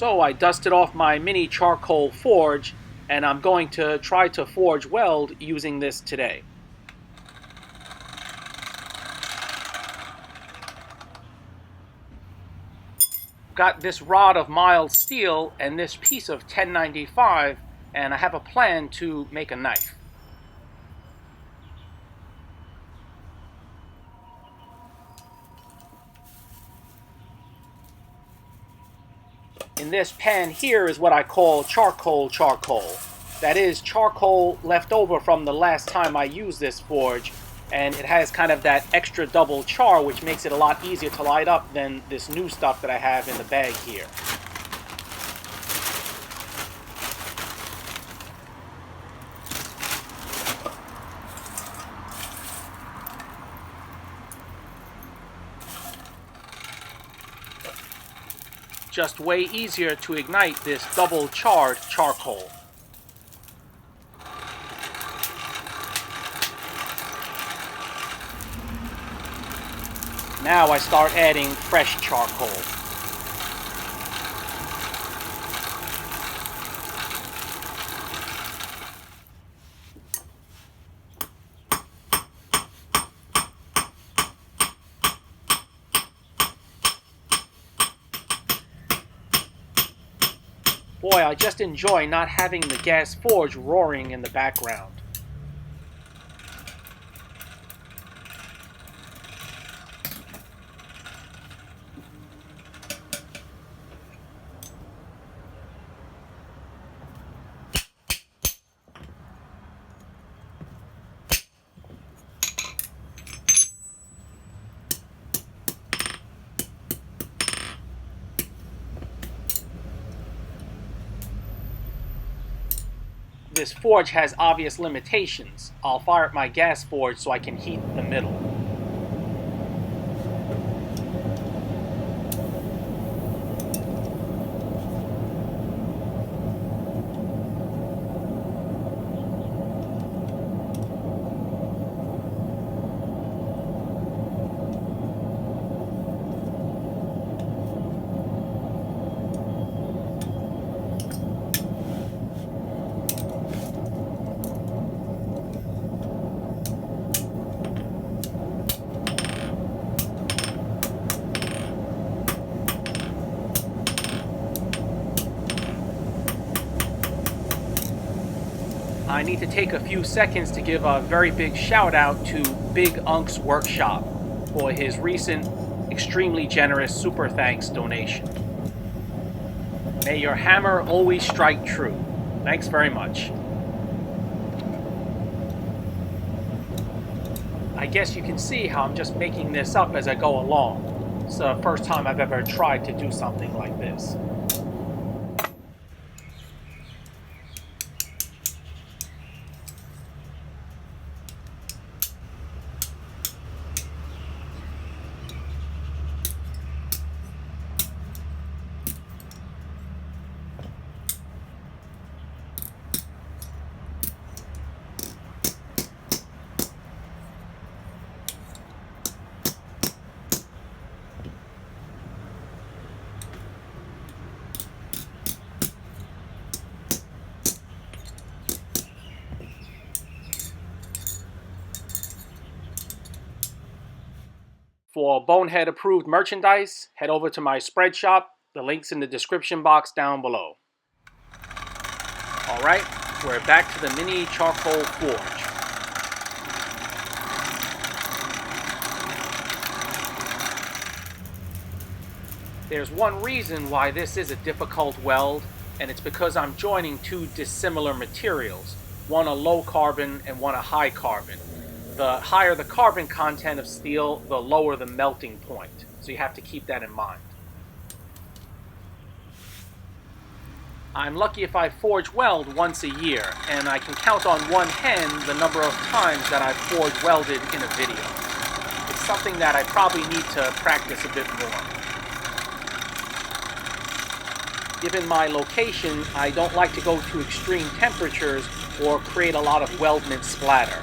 So I dusted off my mini charcoal forge, and I'm going to try to forge weld using this today. Got this rod of mild steel and this piece of 1095, and I have a plan to make a knife. In this pan here is what I call charcoal. That is charcoal left over from the last time I used this forge, and it has kind of that extra double char, which makes it a lot easier to light up than this new stuff that I have in the bag here. Just way easier to ignite this double charred charcoal. Now I start adding fresh charcoal. Boy, I just enjoy not having the gas forge roaring in the background. This forge has obvious limitations. I'll fire up my gas forge so I can heat the middle. I need to take a few seconds to give a very big shout out to Big Unc's Workshop for his recent extremely generous super thanks donation. May your hammer always strike true. Thanks very much. I guess you can see how I'm just making this up as I go along. It's the first time I've ever tried to do something like this. For Bonehead approved merchandise, head over to my spread shop. The link's in the description box down below. Alright, we're back to the mini charcoal forge. There's one reason why this is a difficult weld, and it's because I'm joining two dissimilar materials, one a low carbon and one a high carbon. The higher the carbon content of steel, the lower the melting point. So you have to keep that in mind. I'm lucky if I forge weld once a year, and I can count on one hand the number of times that I've forge welded in a video. It's something that I probably need to practice a bit more. Given my location, I don't like to go to extreme temperatures or create a lot of weldment splatter.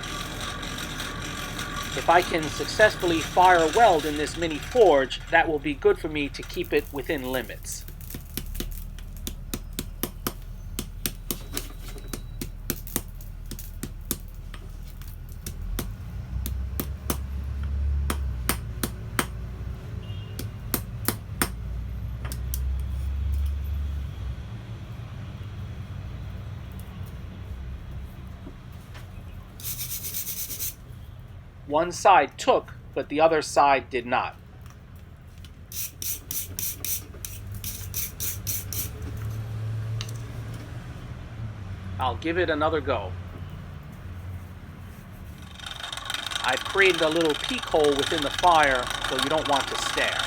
If I can successfully fire weld in this mini forge, that will be good for me to keep it within limits. One side took, but the other side did not. I'll give it another go. I've created a little peek hole within the fire, so you don't want to stare.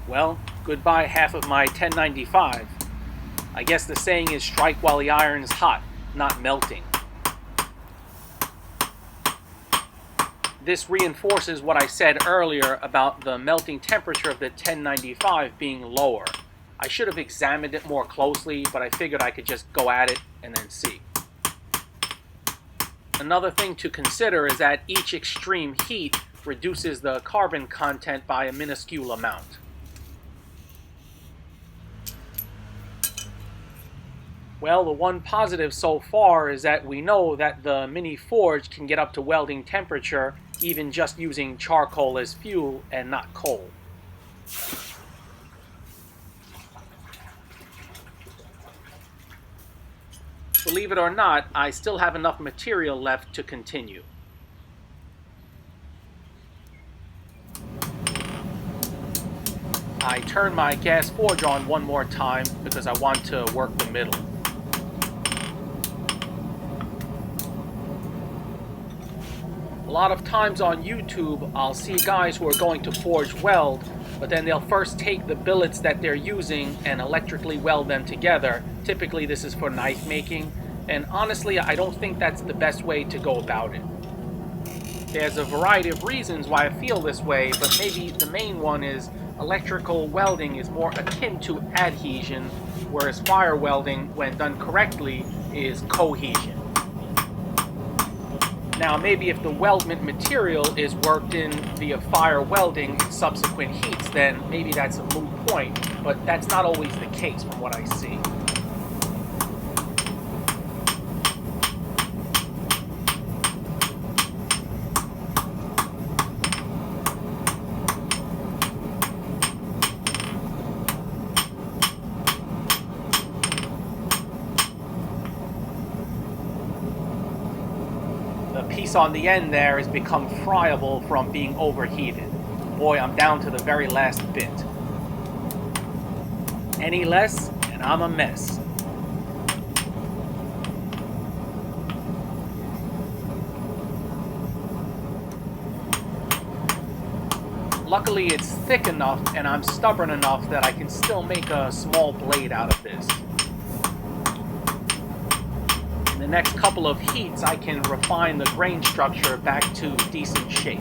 Well, goodbye half of my 1095. I guess the saying is strike while the iron's hot, not melting. This reinforces what I said earlier about the melting temperature of the 1095 being lower. I should have examined it more closely, but I figured I could just go at it and then see. Another thing to consider is that each extreme heat reduces the carbon content by a minuscule amount. Well, the one positive so far is that we know that the mini forge can get up to welding temperature even just using charcoal as fuel and not coal. Believe it or not, I still have enough material left to continue. I turn my gas forge on one more time because I want to work the middle. A lot of times on YouTube, I'll see guys who are going to forge weld, but then they'll first take the billets that they're using and electrically weld them together. Typically this is for knife making, and honestly I don't think that's the best way to go about it. There's a variety of reasons why I feel this way, but maybe the main one is electrical welding is more akin to adhesion, whereas fire welding, when done correctly, is cohesion. Now, maybe if the weldment material is worked in via fire welding in subsequent heats, then maybe that's a moot point, but that's not always the case from what I see. Piece on the end there has become friable from being overheated. Boy, I'm down to the very last bit. Any less, and I'm a mess. Luckily, it's thick enough and I'm stubborn enough that I can still make a small blade out of this. In the next couple of heats, I can refine the grain structure back to decent shape.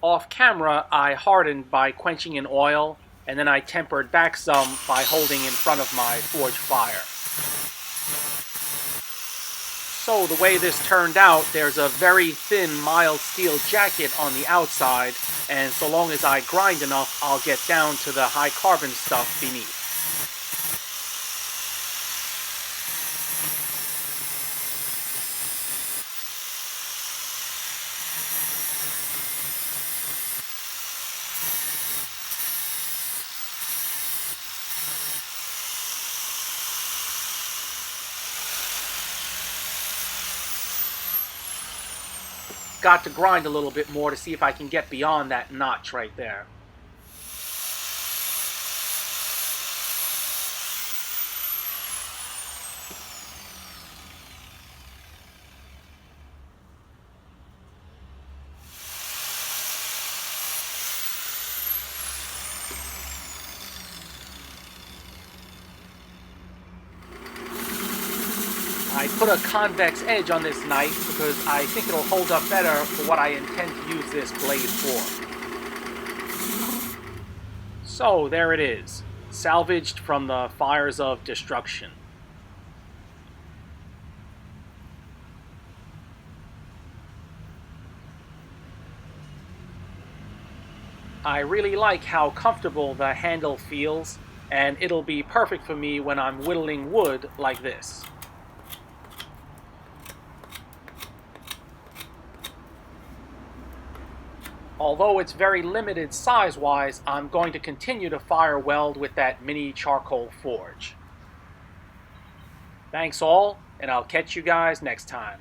Off camera, I hardened by quenching in oil, and then I tempered back some by holding in front of my forge fire. So the way this turned out, there's a very thin mild steel jacket on the outside, and so long as I grind enough, I'll get down to the high carbon stuff beneath. got to grind a little bit more to see if I can get beyond that notch right there. I put a convex edge on this knife because I think it'll hold up better for what I intend to use this blade for. So there it is, salvaged from the fires of destruction. I really like how comfortable the handle feels, and it'll be perfect for me when I'm whittling wood like this. Although it's very limited size-wise, I'm going to continue to fire weld with that mini charcoal forge. Thanks all, and I'll catch you guys next time.